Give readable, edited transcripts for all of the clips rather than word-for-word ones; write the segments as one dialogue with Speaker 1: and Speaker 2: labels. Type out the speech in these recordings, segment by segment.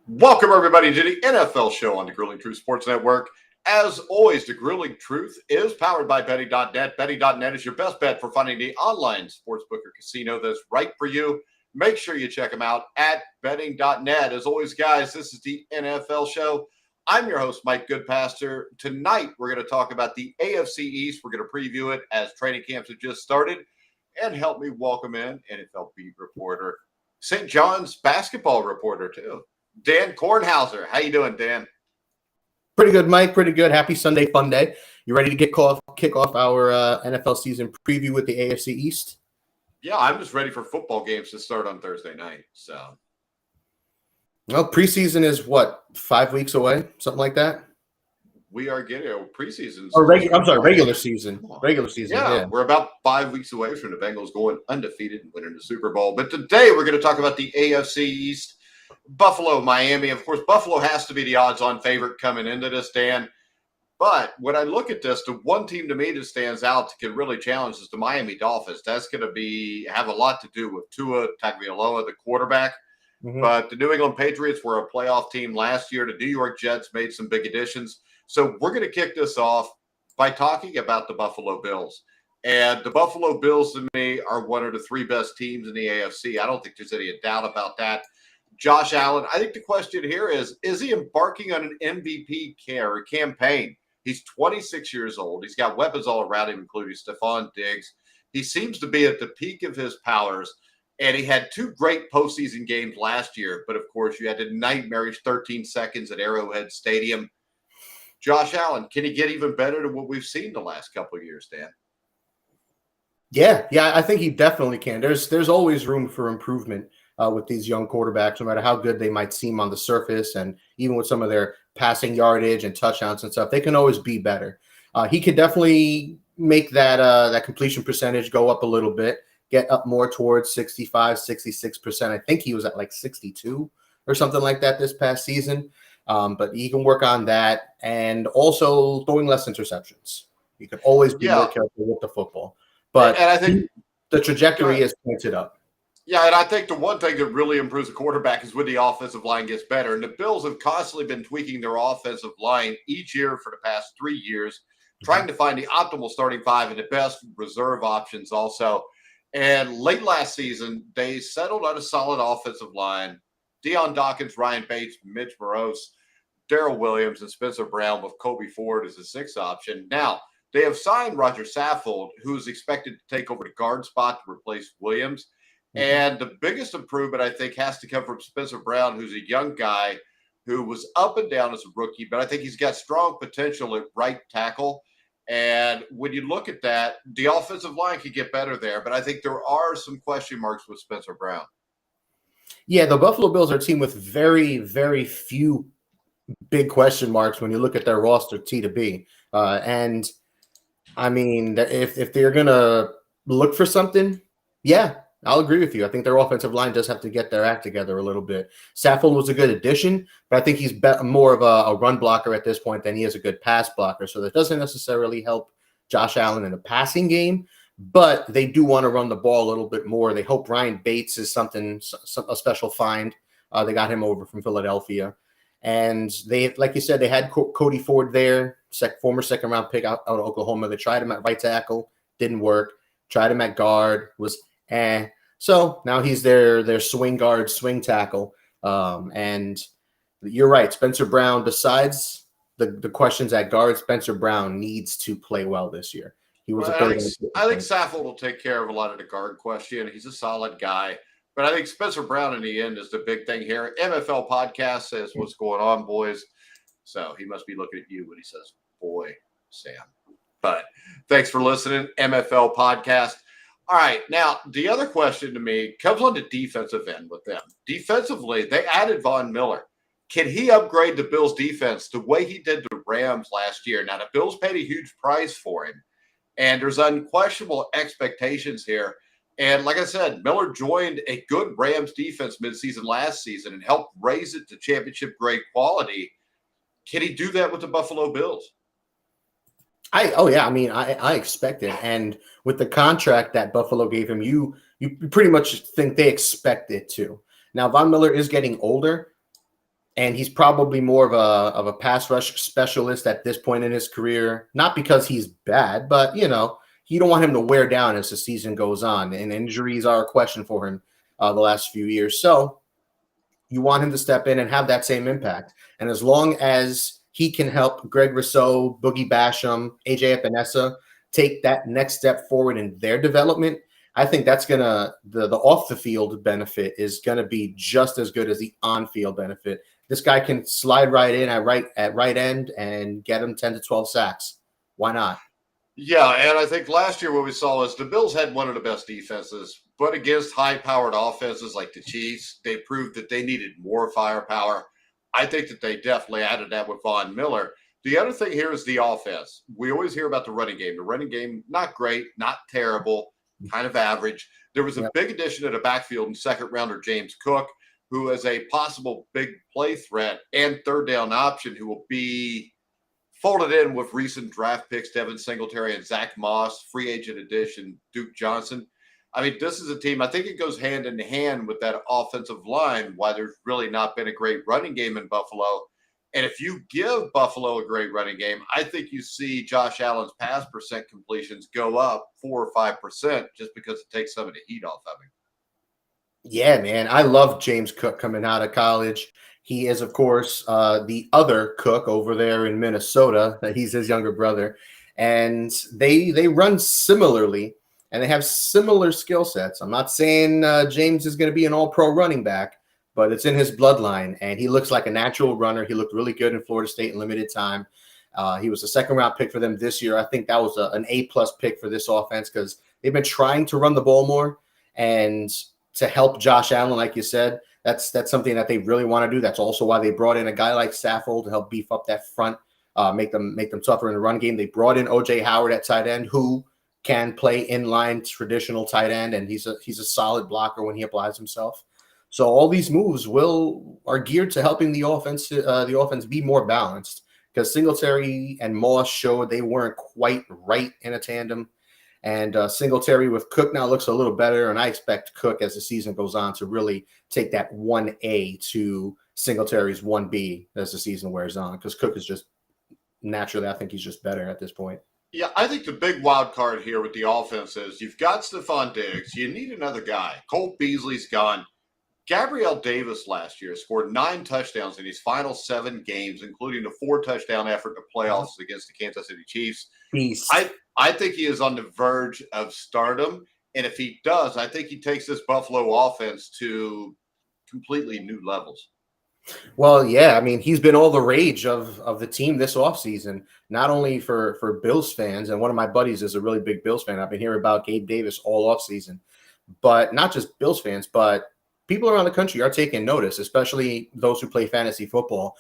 Speaker 1: Welcome, everybody, to the NFL show on the Grilling Truth Sports Network. As always, the Grilling Truth is powered by Betting.net. Betting.net is your best bet for finding the online sportsbook or casino that's right for you. Make sure you check them out at Betting.net. As always, guys, this is the NFL show. I'm your host, Mike Goodpaster. Tonight, we're going to talk about the AFC East. We're going to preview it as training camps have just started. And help me welcome in NFL beat reporter, St. John's basketball reporter, too, Dan Kornhauser. How you doing, Dan?
Speaker 2: Pretty good, Mike. Pretty good. Happy Sunday fun day. You ready to kick off our NFL season preview with the AFC East?
Speaker 1: Yeah, I'm just ready for football games to start on Thursday night. So,
Speaker 2: well, preseason is what, 5 weeks away, something like that.
Speaker 1: We are getting preseason.
Speaker 2: Regular season. Regular season.
Speaker 1: Yeah, we're about 5 weeks away from the Bengals going undefeated and winning the Super Bowl. But today we're going to talk about the AFC East. Buffalo, Miami. Of course, Buffalo has to be the odds-on favorite coming into this, Dan. But when I look at this, the one team to me that stands out that can really challenge is the Miami Dolphins. That's going to have a lot to do with Tua Tagovailoa, the quarterback. Mm-hmm. But the New England Patriots were a playoff team last year. The New York Jets made some big additions. So we're going to kick this off by talking about the Buffalo Bills. And the Buffalo Bills, to me, are one of the three best teams in the AFC. I don't think there's any doubt about that. Josh Allen, I think the question here is he embarking on an MVP campaign? He's 26 years old. He's got weapons all around him, including Stephon Diggs. He seems to be at the peak of his powers, and he had two great postseason games last year. But, of course, you had the nightmarish 13 seconds at Arrowhead Stadium. Josh Allen, can he get even better than what we've seen the last couple of years, Dan?
Speaker 2: Yeah, I think he definitely can. There's always room for improvement with these young quarterbacks, no matter how good they might seem on the surface, and even with some of their passing yardage and touchdowns and stuff, they can always be better. He could definitely make that completion percentage go up a little bit, get up more towards 65, 66%. I think he was at like 62 or something like that this past season. But he can work on that, and also throwing less interceptions. He could always be more careful with the football. But
Speaker 1: and I think
Speaker 2: the trajectory is pointed up.
Speaker 1: Yeah, and I think the one thing that really improves a quarterback is when the offensive line gets better. And the Bills have constantly been tweaking their offensive line each year for the past 3 years, trying to find the optimal starting five and the best reserve options also. And late last season, they settled on a solid offensive line. Deion Dawkins, Ryan Bates, Mitch Morose, Darrell Williams, and Spencer Brown with Kobe Ford as a sixth option. Now, they have signed Roger Saffold, who is expected to take over the guard spot to replace Williams. And the biggest improvement, I think, has to come from Spencer Brown, who's a young guy who was up and down as a rookie, but I think he's got strong potential at right tackle. And when you look at that, the offensive line could get better there, but I think there are some question marks with Spencer Brown.
Speaker 2: Yeah, the Buffalo Bills are a team with very, very few big question marks when you look at their roster T to B. And I mean, if they're going to look for something, yeah, I'll agree with you. I think their offensive line does have to get their act together a little bit. Saffold was a good addition, but I think he's more of a run blocker at this point than he is a good pass blocker. So that doesn't necessarily help Josh Allen in the passing game, but they do want to run the ball a little bit more. They hope Ryan Bates is a special find. They got him over from Philadelphia. And they, like you said, they had Cody Ford there, former second-round pick out of Oklahoma. They tried him at right tackle, didn't work. Tried him at guard, was So now he's their swing guard, swing tackle. And you're right, Spencer Brown, besides the questions at guard, Spencer Brown needs to play well this year. He was
Speaker 1: I think Saffold will take care of a lot of the guard question. He's a solid guy. But I think Spencer Brown in the end is the big thing here. MFL Podcast says, "What's going on, boys?" So he must be looking at you when he says, "Boy, Sam." But thanks for listening, MFL Podcast. All right, now the other question to me comes on the defensive end with them. Defensively, they added Von Miller. Can he upgrade the Bills' defense the way he did the Rams last year? Now, the Bills paid a huge price for him, and there's unquestionable expectations here. And like I said, Miller joined a good Rams defense midseason last season and helped raise it to championship-grade quality. Can he do that with the Buffalo Bills?
Speaker 2: I expect it. And with the contract that Buffalo gave him, you pretty much think they expect it to. Now, Von Miller is getting older. and he's probably more of a pass rush specialist at this point in his career. Not because he's bad, but you don't want him to wear down as the season goes on, and injuries are a question for him the last few years. So you want him to step in and have that same impact. And as long as he can help Greg Rousseau, Boogie Basham, AJ Epinesa take that next step forward in their development, I think that's gonna the off the field benefit is gonna be just as good as the on field benefit. This guy can slide right in at right end and get him 10 to 12 sacks. Why not?
Speaker 1: Yeah, and I think last year what we saw is the Bills had one of the best defenses, but against high-powered offenses like the Chiefs, they proved that they needed more firepower. I think that they definitely added that with Von Miller. The other thing here is the offense. We always hear about the running game. The running game, not great, not terrible, kind of average. There was a big addition to the backfield in second-rounder James Cook, who is a possible big play threat and third down option who will be folded in with recent draft picks, Devin Singletary and Zach Moss, free agent addition, Duke Johnson. I mean, this is a team, I think it goes hand in hand with that offensive line, why there's really not been a great running game in Buffalo. And if you give Buffalo a great running game, I think you see Josh Allen's pass percent completions go up 4 or 5% just because it takes some of the heat off of him.
Speaker 2: Yeah, man. I love James Cook coming out of college. He is, of course, the other Cook over there in Minnesota. He's his younger brother. And they run similarly, and they have similar skill sets. I'm not saying James is going to be an all-pro running back, but it's in his bloodline, and he looks like a natural runner. He looked really good in Florida State in limited time. He was a second-round pick for them this year. I think that was an A-plus pick for this offense because they've been trying to run the ball more, and to help Josh Allen, like you said, that's something that they really want to do. That's also why they brought in a guy like Saffold to help beef up that front, make them tougher in the run game. They brought in O.J. Howard at tight end, who can play inline traditional tight end, and he's a solid blocker when he applies himself. So all these moves are geared to helping the offense be more balanced because Singletary and Moss showed they weren't quite right in a tandem. And Singletary with Cook now looks a little better, and I expect Cook as the season goes on to really take that 1A to Singletary's 1B as the season wears on because Cook is just naturally, I think he's just better at this point.
Speaker 1: Yeah, I think the big wild card here with the offense is you've got Stephon Diggs. You need another guy. Cole Beasley's gone. Gabriel Davis last year scored 9 touchdowns in his final 7 games, including a 4-touchdown effort in the playoffs against the Kansas City Chiefs.
Speaker 2: Beast.
Speaker 1: I think he is on the verge of stardom. And if he does, I think he takes this Buffalo offense to completely new levels.
Speaker 2: Well, yeah, I mean, he's been all the rage of the team this offseason, not only for Bills fans, and one of my buddies is a really big Bills fan. I've been hearing about Gabe Davis all offseason, but not just Bills fans, but people around the country are taking notice, especially those who play fantasy football.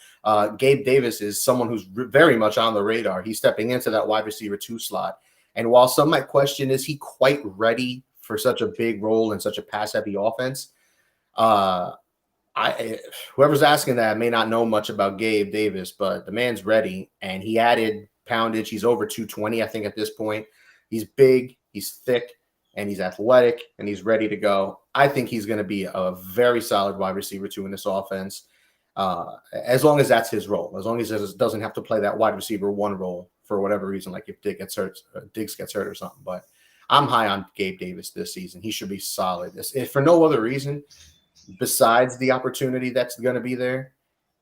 Speaker 2: Gabe Davis is someone who's very much on the radar. He's stepping into that wide receiver 2 slot. And while some might question, is he quite ready for such a big role in such a pass-heavy offense? Whoever's asking that may not know much about Gabe Davis, but the man's ready, and he added poundage. He's over 220, I think, at this point. He's big, he's thick, and he's athletic, and he's ready to go. I think he's going to be a very solid wide receiver 2 in this offense, as long as that's his role, as long as he doesn't have to play that wide receiver 1 role for whatever reason, like if Diggs gets hurt or something. But I'm high on Gabe Davis this season. He should be solid. If for no other reason, besides the opportunity that's going to be there,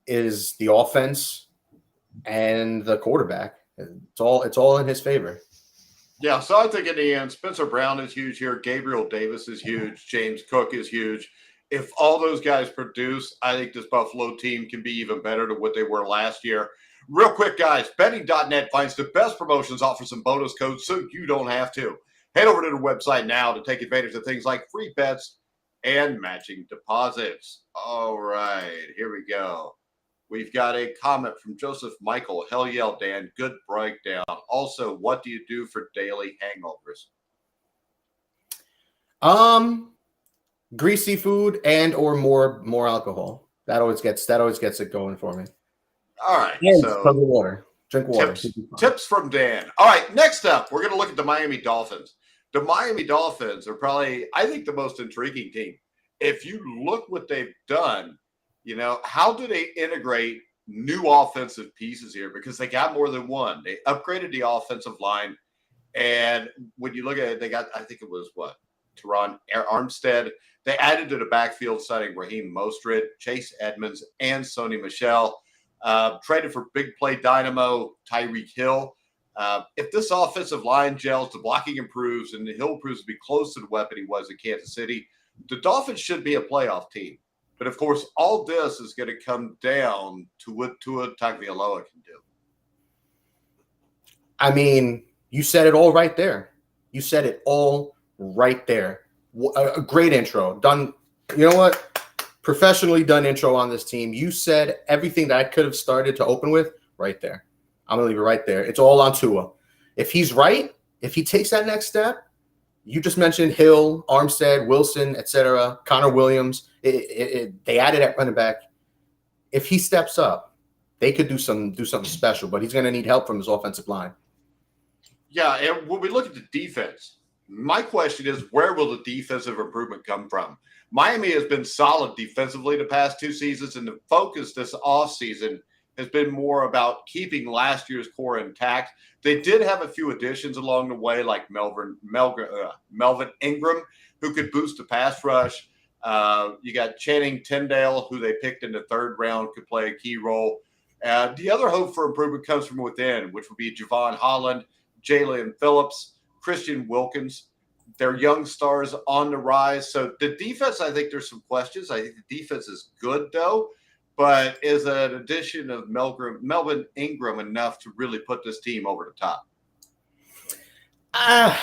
Speaker 2: is the offense and the quarterback. It's all in his favor.
Speaker 1: Yeah, so I think in the end, Spencer Brown is huge here. Gabriel Davis is huge. James Cook is huge. If all those guys produce, I think this Buffalo team can be even better than what they were last year. Real quick, guys, betting.net finds the best promotions, offers, and bonus codes so you don't have to. Head over to the website now to take advantage of things like free bets and matching deposits. All right, here we go. We've got a comment from Joseph Michael. Hell yeah, Dan. Good breakdown. Also, what do you do for daily hangovers?
Speaker 2: Greasy food and or more alcohol. That always gets it going for me.
Speaker 1: All right.
Speaker 2: And
Speaker 1: so
Speaker 2: water. Drink water.
Speaker 1: Tips from Dan. All right. Next up, we're going to look at the Miami Dolphins. The Miami Dolphins are probably, I think, the most intriguing team. If you look what they've done, How do they integrate new offensive pieces here? Because they got more than one. They upgraded the offensive line. And when you look at it, they got, I think it was Teron Armstead. They added to the backfield, signing Raheem Mostert, Chase Edmonds, and Sony Michel. Traded for big play dynamo Tyreek Hill. If this offensive line gels, the blocking improves, and Hill proves to be close to the weapon he was in Kansas City, the Dolphins should be a playoff team. But, of course, all this is going to come down to what Tua Tagovailoa can do.
Speaker 2: I mean, you said it all right there. You said it all right there. A great intro. Done. You know what? Professionally done intro on this team. You said everything that I could have started to open with right there. I'm going to leave it right there. It's all on Tua. If he's right, if he takes that next step, you just mentioned Hill, Armstead, Wilson, etc., Connor Williams. They added at running back. If he steps up, they could do something special, but he's going to need help from his offensive line.
Speaker 1: Yeah, and when we look at the defense, my question is, where will the defensive improvement come from? Miami has been solid defensively the past 2 seasons, and the focus this offseason has been more about keeping last year's core intact. They did have a few additions along the way, like Melvin Ingram, who could boost the pass rush. You got Channing Tyndale, who they picked in the 3rd round, could play a key role. The other hope for improvement comes from within, which would be Javon Holland, Jalen Phillips, Christian Wilkins. They're young stars on the rise. So the defense, I think there's some questions. I think the defense is good, though. But is an addition of Melvin Ingram enough to really put this team over the top?
Speaker 2: I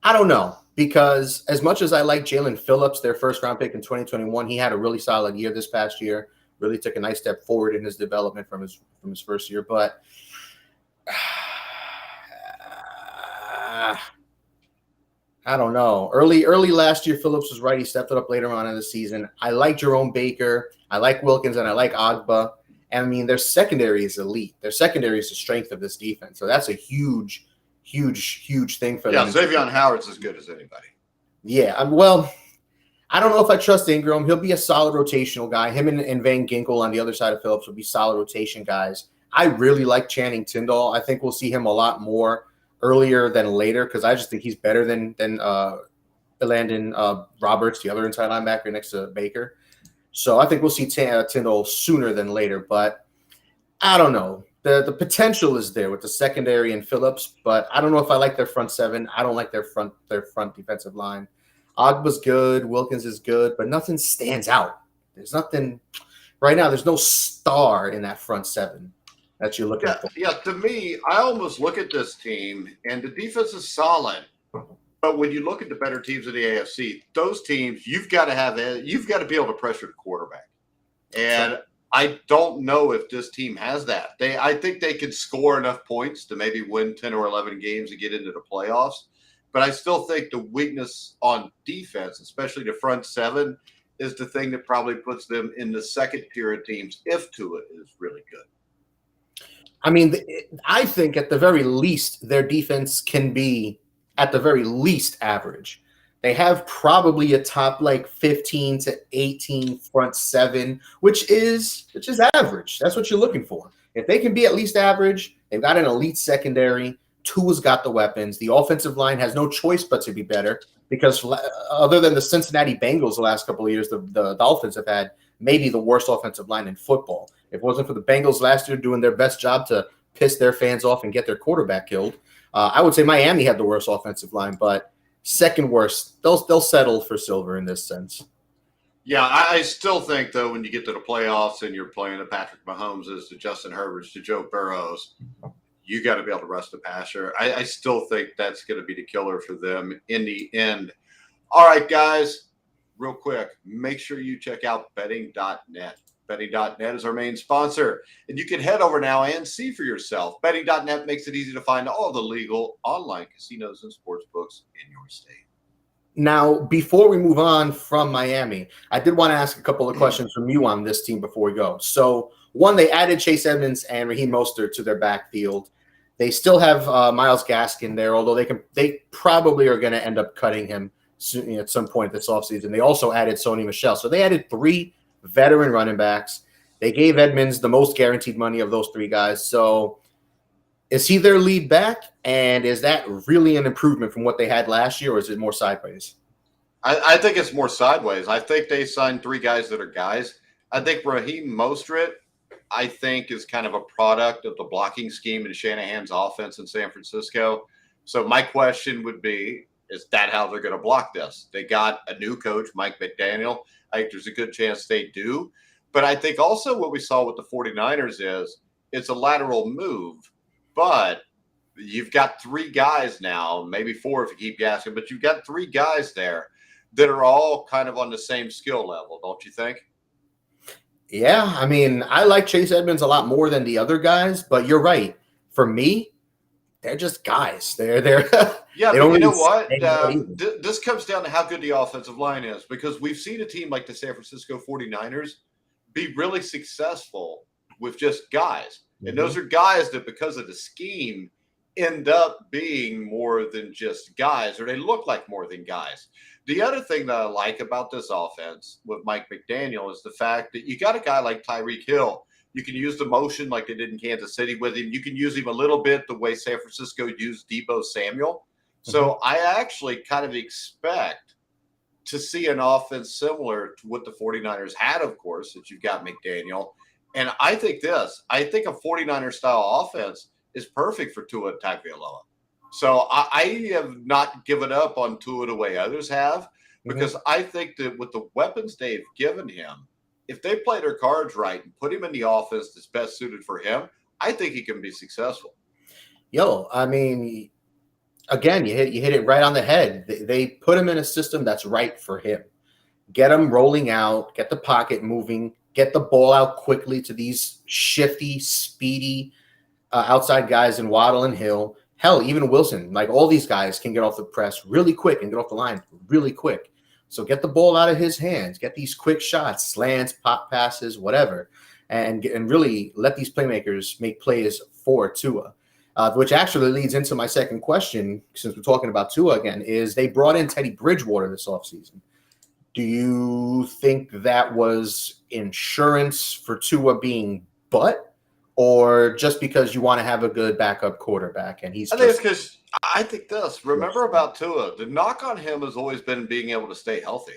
Speaker 2: don't know, because as much as I like Jalen Phillips, their 1st-round pick in 2021, he had a really solid year this past year. Really took a nice step forward in his development from his first year. But I don't know. Early last year, Phillips was right. He stepped it up later on in the season. I like Jerome Baker. I like Wilkins, and I like Agba. And, I mean, their secondary is elite. Their secondary is the strength of this defense. So that's a huge thing for them.
Speaker 1: Yeah, Xavier Howard's as good as anybody.
Speaker 2: Yeah, I don't know if I trust Ingram. He'll be a solid rotational guy. Him and Van Ginkel on the other side of Phillips will be solid rotation guys. I really like Channing Tyndall. I think we'll see him a lot more earlier than later, because I just think he's better than Landon Roberts, the other inside linebacker next to Baker. So I think we'll see Tyndall sooner than later. But I don't know. The potential is there with the secondary and Phillips, but I don't know if I like their front 7. I don't like their front defensive line. Agba's good. Wilkins is good, but nothing stands out. There's nothing right now. There's no star in that front 7 that you're looking for.
Speaker 1: Yeah, to me, I almost look at this team, and the defense is solid. But when you look at the better teams in the AFC, those teams, you've got to be able to pressure the quarterback. And I don't know if this team has that. I think they can score enough points to maybe win 10 or 11 games and get into the playoffs. But I still think the weakness on defense, especially the front 7, is the thing that probably puts them in the second tier of teams if Tua is really good.
Speaker 2: I mean, I think at the very least, their defense can be at the very least average. They have probably a top 15 to 18 front 7, which is average. That's what you're looking for. If they can be at least average, they've got an elite secondary. Tua's got the weapons. The offensive line has no choice but to be better, because other than the Cincinnati Bengals the last couple of years, the Dolphins have had maybe the worst offensive line in football. If it wasn't for the Bengals last year doing their best job to piss their fans off and get their quarterback killed, I would say Miami had the worst offensive line, but second worst. They'll settle for silver in this sense.
Speaker 1: Yeah, I still think, though, when you get to the playoffs and you're playing the Patrick Mahomes, to Justin Herberts, to Joe Burrows, you got to be able to rush the passer. I still think that's going to be the killer for them in the end. All right, guys, real quick, make sure you check out betting.net. Betting.net is our main sponsor, and you can head over now and see for yourself. Betting.net makes it easy to find all the legal online casinos and sportsbooks in your state.
Speaker 2: Now, before we move on from Miami, I did want to ask a couple of questions from you on this team before we go. So, one, they added Chase Edmonds and Raheem Mostert to their backfield. They still have Myles Gaskin there, although they probably are going to end up cutting him soon, at some point this offseason. They also added Sony Michel. So they added 3 veteran running backs. They gave Edmonds the most guaranteed money of those three guys. So is he their lead back? And is that really an improvement from what they had last year, or is it more sideways?
Speaker 1: I think it's more sideways. I think they signed three guys that are guys. I think Raheem Mostert, I think, is kind of a product of the blocking scheme in Shanahan's offense in San Francisco. So my question would be, is that how they're going to block this? They got a new coach, Mike McDaniel. I think there's a good chance they do. But I think also what we saw with the 49ers is it's a lateral move, but you've got three guys now, maybe four if you keep gassing, but you've got three guys there that are all kind of on the same skill level, don't you think?
Speaker 2: Yeah, I mean, I like Chase Edmonds a lot more than the other guys, but you're right. For me, they're just guys. They're
Speaker 1: yeah,
Speaker 2: they
Speaker 1: but
Speaker 2: don't
Speaker 1: you know
Speaker 2: really
Speaker 1: what? This comes down to how good the offensive line is, because we've seen a team like the San Francisco 49ers be really successful with just guys. And those are guys that, because of the scheme, end up being more than just guys, or they look like more than guys. The other thing that I like about this offense with Mike McDaniel is the fact that you got a guy like Tyreek Hill. You can use the motion like they did in Kansas City with him. You can use him a little bit the way San Francisco used Deebo Samuel. So I actually kind of expect to see an offense similar to what the 49ers had, of course, that you've got McDaniel. And I think a 49er style offense is perfect for Tua Tagovailoa. So I have not given up on Tua the way others have, because I think that with the weapons they've given him, if they play their cards right and put him in the offense that's best suited for him, I think he can be successful.
Speaker 2: I mean, again, you hit it right on the head. They put him in a system that's right for him. Get him rolling out, get the pocket moving, get the ball out quickly to these shifty, speedy outside guys in Waddle and Hill. Hell, even Wilson, like all these guys can get off the press really quick and get off the line really quick. So get the ball out of his hands, get these quick shots, slants, pop passes, whatever, and really let these playmakers make plays for Tua, which actually leads into my second question, since we're talking about Tua again, is they brought in Teddy Bridgewater this offseason. Do you think that was insurance for Tua being butt? Or just because you want to have a good backup quarterback, and
Speaker 1: I think it's because I think this. Remember about Tua, the knock on him has always been being able to stay healthy.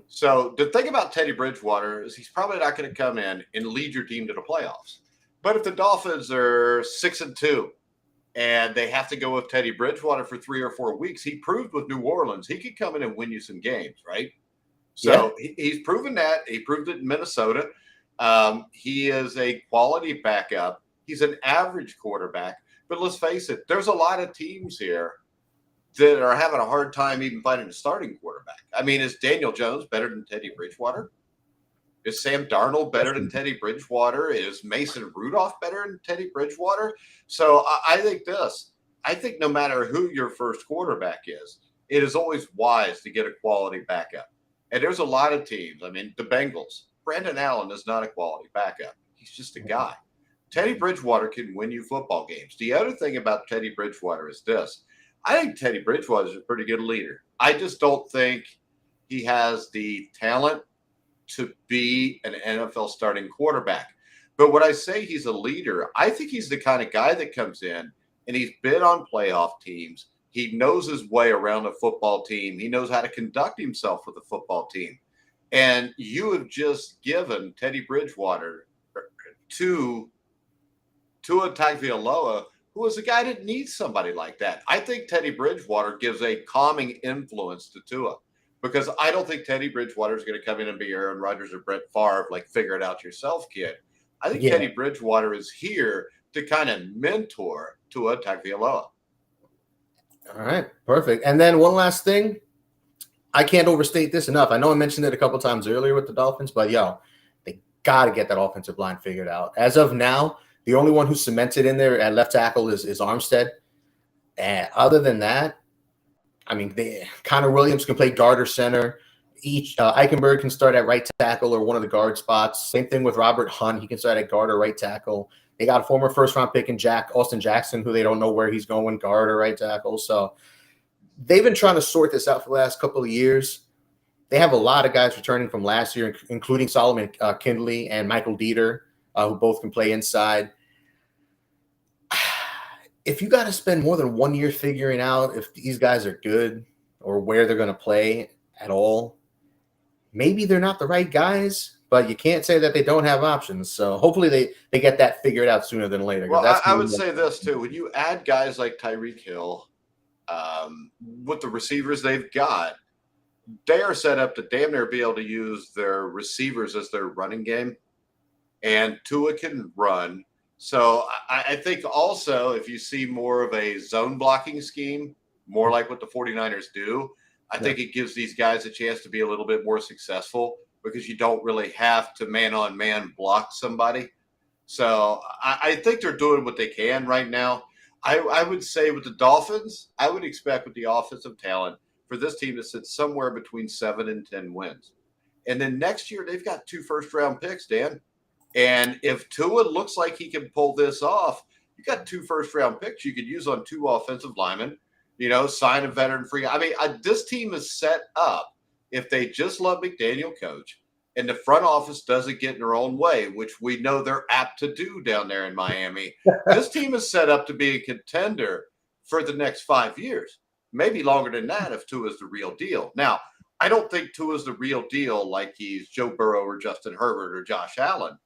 Speaker 1: So the thing about Teddy Bridgewater is he's probably not going to come in and lead your team to the playoffs. But if the Dolphins are 6-2 and they have to go with Teddy Bridgewater for 3 or 4 weeks, he proved with New Orleans he could come in and win you some games, right? So he's proven that. He proved it in Minnesota. He is a quality backup. He's an average quarterback, but let's face it, there's a lot of teams here that are having a hard time even finding a starting quarterback. I mean, is Daniel Jones better than Teddy Bridgewater? Is Sam Darnold better than Teddy Bridgewater? Is Mason Rudolph better than Teddy Bridgewater? So I think no matter who your first quarterback is, it is always wise to get a quality backup. And there's a lot of teams. I mean, the Bengals. Brandon Allen is not a quality backup. He's just a guy. Teddy Bridgewater can win you football games. The other thing about Teddy Bridgewater is this. I think Teddy Bridgewater is a pretty good leader. I just don't think he has the talent to be an NFL starting quarterback. But when I say he's a leader, I think he's the kind of guy that comes in and he's been on playoff teams. He knows his way around a football team. He knows how to conduct himself with a football team. And you have just given Teddy Bridgewater to Tua Tagovailoa, who is a guy that needs somebody like that. I think Teddy Bridgewater gives a calming influence to Tua, because I don't think Teddy Bridgewater is going to come in and be Aaron Rodgers or Brett Favre, like figure it out yourself, kid. I think Teddy Bridgewater is here to kind of mentor Tua Tagovailoa.
Speaker 2: All right, perfect. And then one last thing. I can't overstate this enough. I know I mentioned it a couple times earlier with the Dolphins, but they got to get that offensive line figured out. As of now, the only one who's cemented in there at left tackle is Armstead. And other than that, I mean, Connor Williams can play guard or center. Eichenberg can start at right tackle or one of the guard spots. Same thing with Robert Hunt. He can start at guard or right tackle. They got a former first-round pick in Austin Jackson, who they don't know where he's going, guard or right tackle. So they've been trying to sort this out for the last couple of years. They have a lot of guys returning from last year, including Solomon Kindley and Michael Dieter, who both can play inside. If you got to spend more than 1 year figuring out if these guys are good or where they're going to play at all, maybe they're not the right guys, but you can't say that they don't have options. So hopefully they get that figured out sooner than later.
Speaker 1: Well, I would say this too. When you add guys like Tyreek Hill, with the receivers they've got, they are set up to damn near be able to use their receivers as their running game. And Tua can run. So I think also if you see more of a zone blocking scheme, more like what the 49ers do, I think it gives these guys a chance to be a little bit more successful because you don't really have to man-on-man block somebody. So I think they're doing what they can right now. I would say with the Dolphins, I would expect with the offensive talent for this team to sit somewhere between 7 and 10 wins. And then next year, they've got 2 first-round picks, Dan. And if Tua looks like he can pull this off, you got 2 first-round picks you could use on 2 offensive linemen, sign a veteran free. I mean, this team is set up if they just let McDaniel coach and the front office doesn't get in their own way, which we know they're apt to do down there in Miami. This team is set up to be a contender for the next 5 years, maybe longer than that if Tua is the real deal. Now, I don't think Tua is the real deal like he's Joe Burrow or Justin Herbert or Josh Allen.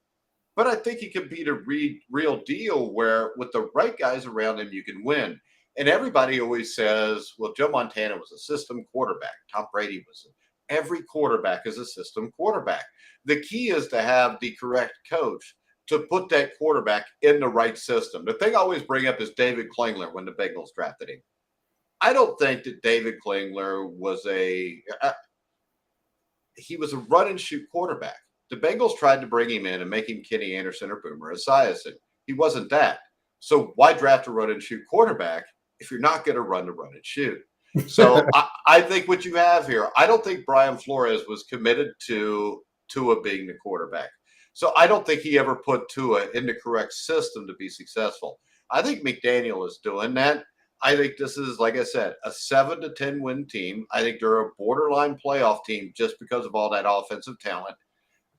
Speaker 1: But I think he can be the real deal where with the right guys around him, you can win. And everybody always says, well, Joe Montana was a system quarterback. Tom Brady was. Every quarterback is a system quarterback. The key is to have the correct coach to put that quarterback in the right system. The thing I always bring up is David Klingler when the Bengals drafted him. I don't think that David Klingler was he was a run and shoot quarterback. The Bengals tried to bring him in and make him Kenny Anderson or Boomer Esiason. He wasn't that. So why draft a run and shoot quarterback if you're not going to run the run and shoot? So I think what you have here, I don't think Brian Flores was committed to Tua being the quarterback. So I don't think he ever put Tua in the correct system to be successful. I think McDaniel is doing that. I think this is, like I said, a 7 to 10 win team. I think they're a borderline playoff team just because of all that offensive talent.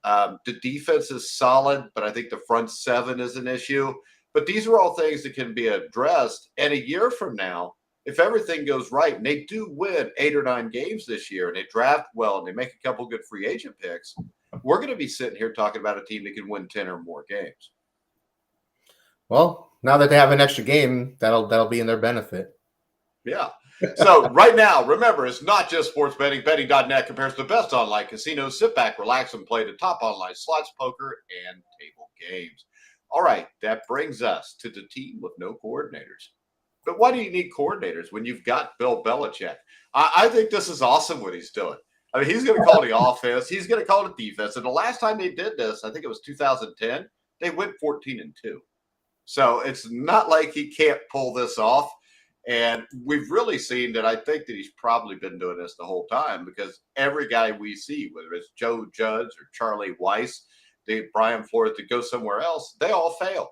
Speaker 1: The defense is solid, but I think the front 7 is an issue. But these are all things that can be addressed. And a year from now, if everything goes right, and they do win 8 or 9 games this year, and they draft well, and they make a couple good free agent picks, we're going to be sitting here talking about a team that can win 10 or more games.
Speaker 2: Well, now that they have an extra game, that'll be in their benefit.
Speaker 1: Yeah. So right now, remember, it's not just sports betting. Betting.net compares the best online casinos. Sit back, relax, and play the top online slots, poker, and table games. All right, that brings us to the team with no coordinators. But why do you need coordinators when you've got Bill Belichick? I think this is awesome what he's doing. I mean, he's going to call the offense. He's going to call the defense. And the last time they did this, I think it was 2010, they went 14-2. So it's not like he can't pull this off. And we've really seen that I think that he's probably been doing this the whole time because every guy we see, whether it's Joe Judge or Charlie Weiss, Brian Flores to go somewhere else, they all fail.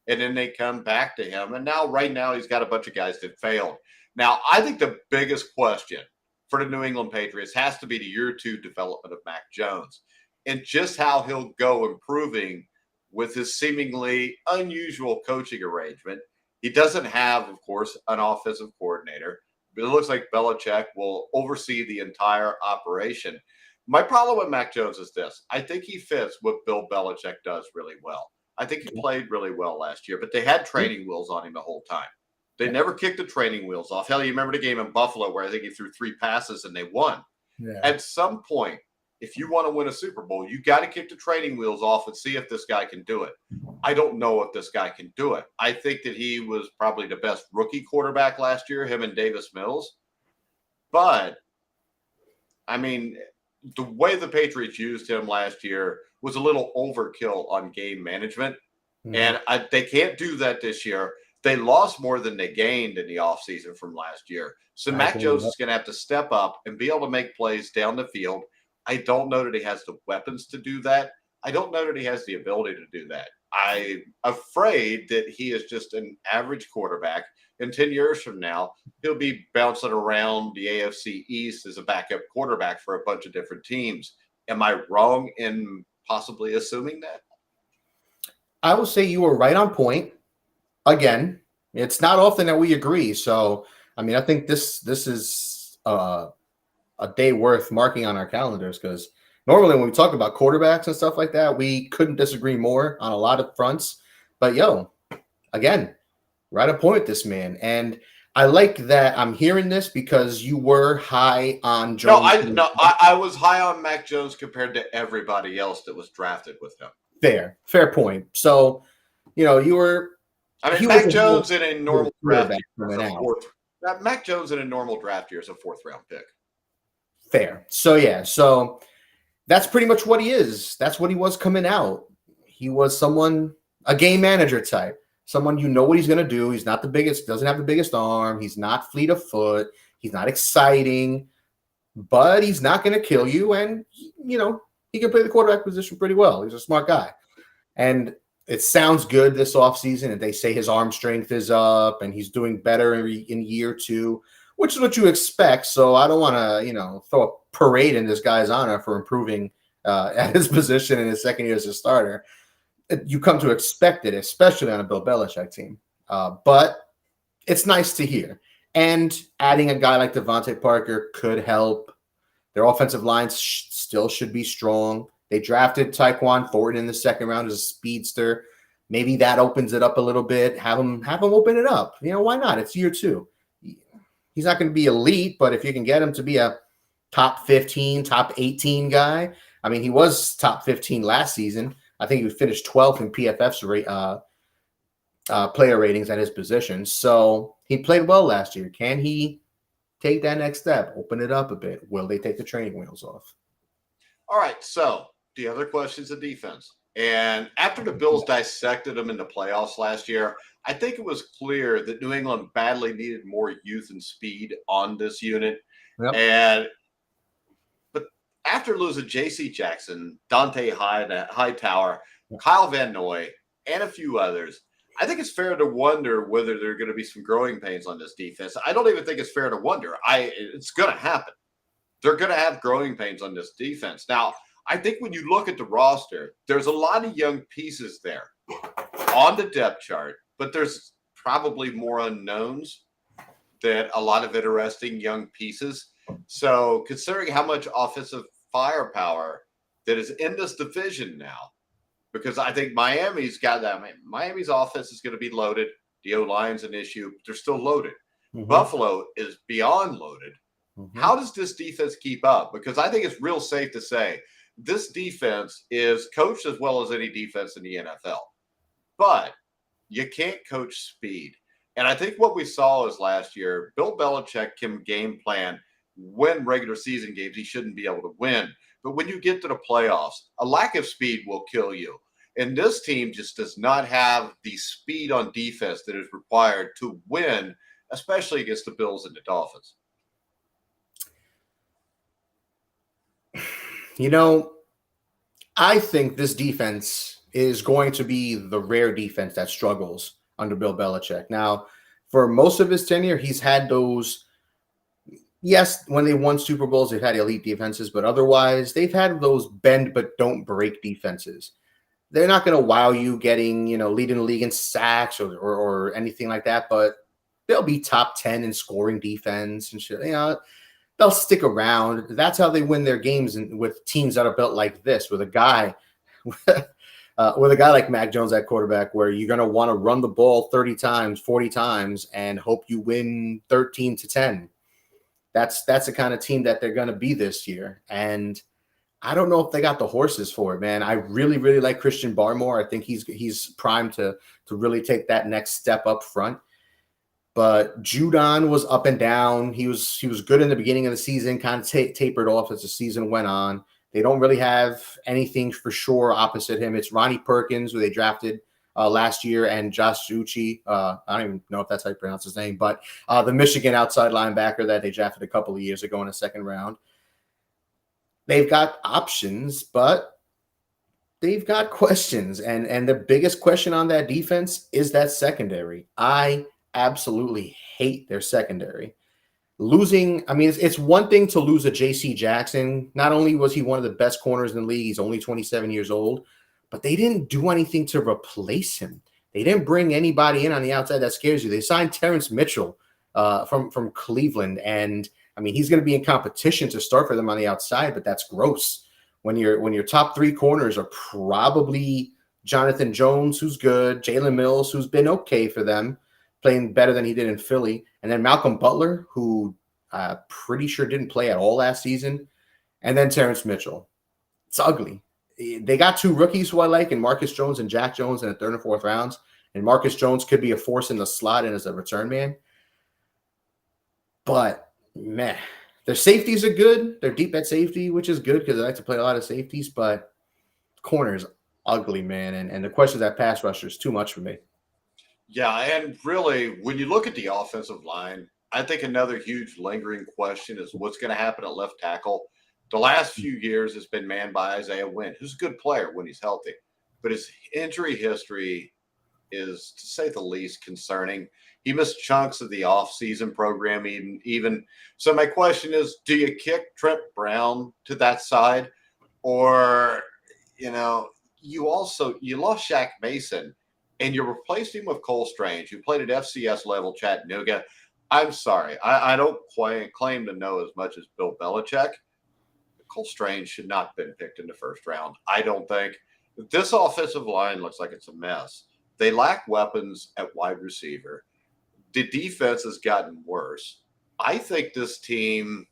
Speaker 1: And then they come back to him. And now, right now, he's got a bunch of guys that failed. Now, I think the biggest question for the New England Patriots has to be the year 2 development of Mac Jones and just how he'll go improving with his seemingly unusual coaching arrangement. He doesn't have, of course, an offensive coordinator, but it looks like Belichick will oversee the entire operation. My problem with Mac Jones is this. I think he fits what Bill Belichick does really well. I think he played really well last year, but they had training wheels on him the whole time. They never kicked the training wheels off. Hell, you remember the game in Buffalo where I think he threw 3 passes and they won. Yeah. At some point, if you want to win a Super Bowl, you got to kick the training wheels off and see if this guy can do it. I don't know if this guy can do it. I think that he was probably the best rookie quarterback last year, him and Davis Mills. But, I mean, the way the Patriots used him last year was a little overkill on game management. Mm-hmm. And they can't do that this year. They lost more than they gained in the offseason from last year. So Mac Jones is going to have to step up and be able to make plays down the field. I don't know that he has the weapons to do that. I don't know that he has the ability to do that. I'm afraid that he is just an average quarterback. And 10 years from now, he'll be bouncing around the AFC East as a backup quarterback for a bunch of different teams. Am I wrong in possibly assuming that?
Speaker 2: I will say you were right on point. Again, it's not often that we agree. So, I mean, I think this is a day worth marking on our calendars, because normally when we talk about quarterbacks and stuff like that, we couldn't disagree more on a lot of fronts. But again, right on point, this man. And I like that I'm hearing this because you were high on Jones.
Speaker 1: I was high on Mac Jones compared to everybody else that was drafted with him.
Speaker 2: Fair point. So, you were.
Speaker 1: I mean, Mac Jones in a normal draft year, Mac Jones in a normal draft year is a 4th round pick.
Speaker 2: Fair. So that's pretty much what he is. That's what he was coming out. He was a game manager type. Someone what he's going to do. He's not the biggest, doesn't have the biggest arm. He's not fleet of foot. He's not exciting, but he's not going to kill you. And, he can play the quarterback position pretty well. He's a smart guy. And it sounds good this offseason, and they say his arm strength is up and he's doing better in year 2, which is what you expect. So I don't want to, throw a parade in this guy's honor for improving at his position in his second year as a starter. You come to expect it, especially on a Bill Belichick team. But it's nice to hear. And adding a guy like Devontae Parker could help. Their offensive line still should be strong. They drafted Tyquan Thornton in the 2nd round as a speedster. Maybe that opens it up a little bit. Have him open it up. Why not? It's year 2. He's not going to be elite, but if you can get him to be a top 15, top 18 guy. I mean, he was top 15 last season. I think he finished 12th in PFF's player ratings at his position. So he played well last year. Can he take that next step? Open it up a bit. Will they take the training wheels off?
Speaker 1: All right. So the other question's the defense. And after the Bills dissected them in the playoffs last year, I think it was clear that New England badly needed more youth and speed on this unit. Yep. But after losing J.C. Jackson, Dante Hightower, Kyle Van Noy, and a few others, I think it's fair to wonder whether there are going to be some growing pains on this defense. I don't even think it's fair to wonder. It's going to happen. They're going to have growing pains on this defense. Now, I think when you look at the roster, there's a lot of young pieces there on the depth chart, but there's probably more unknowns than a lot of interesting young pieces. So considering how much offensive firepower that is in this division now, because I think Miami's got that. Miami's offense is going to be loaded. The O-line's an issue, but they're still loaded. Mm-hmm. Buffalo is beyond loaded. Mm-hmm. How does this defense keep up? Because I think it's real safe to say this defense is coached as well as any defense in the NFL. But you can't coach speed. And I think what we saw is last year, Bill Belichick can game plan win regular season games he shouldn't be able to win. But when you get to the playoffs, a lack of speed will kill you. And this team just does not have the speed on defense that is required to win, especially against the Bills and the Dolphins.
Speaker 2: I think this defense is going to be the rare defense that struggles under Bill Belichick. Now, for most of his tenure, he's had those, yes, when they won Super Bowls, they've had elite defenses, but otherwise, they've had those bend but don't break defenses. They're not going to wow you getting, leading the league in sacks or anything like that, but they'll be top 10 in scoring defense and shit. They'll stick around. That's how they win their games with teams that are built like this, with a guy like Mac Jones at quarterback, where you're going to want to run the ball 30 times, 40 times, and hope you win 13-10. That's the kind of team that they're going to be this year. And I don't know if they got the horses for it, man. I really, really like Christian Barmore. I think he's primed to really take that next step up front. But Judon was up and down. He was good in the beginning of the season, kind of tapered off as the season went on. They don't really have anything for sure opposite him. It's Ronnie Perkins, who they drafted last year, and Josh Uche. I don't even know if that's how you pronounce his name, but the Michigan outside linebacker that they drafted a couple of years ago in the 2nd round. They've got options, but they've got questions, and the biggest question on that defense is that secondary. I absolutely hate their secondary. Losing, I mean, it's one thing to lose a J.C. Jackson. Not only was he one of the best corners in the league, he's only 27 years old, but they didn't do anything to replace him. They didn't bring anybody in on the outside that scares you. They signed Terrence Mitchell from Cleveland, and I mean, he's going to be in competition to start for them on the outside, but that's gross. When your top three corners are probably Jonathan Jones, who's good, Jalen Mills, who's been okay for them, playing better than he did in Philly, and then Malcolm Butler, who pretty sure didn't play at all last season, and then Terrence Mitchell. It's ugly. They got two rookies who I like, and Marcus Jones and Jack Jones in the third and fourth rounds, and Marcus Jones could be a force in the slot and as a return man. But, meh. Their safeties are good. They're deep at safety, which is good because I like to play a lot of safeties, but corners, ugly, man. And the questions at pass rusher is too much for me.
Speaker 1: Yeah, and really, when you look at the offensive line, I think another huge lingering question is what's going to happen at left tackle. The last few years has been manned by Isaiah Wynn, who's a good player when he's healthy, but his injury history is, to say the least, concerning. He missed chunks of the offseason program even. So my question is, do you kick Trent Brown to that side? Or, you lost Shaq Mason, and you replaced him with Cole Strange, who played at FCS level Chattanooga. I'm sorry. I don't claim to know as much as Bill Belichick. Cole Strange should not have been picked in the first round. I don't think. This offensive line looks like it's a mess. They lack weapons at wide receiver. The defense has gotten worse. I think this team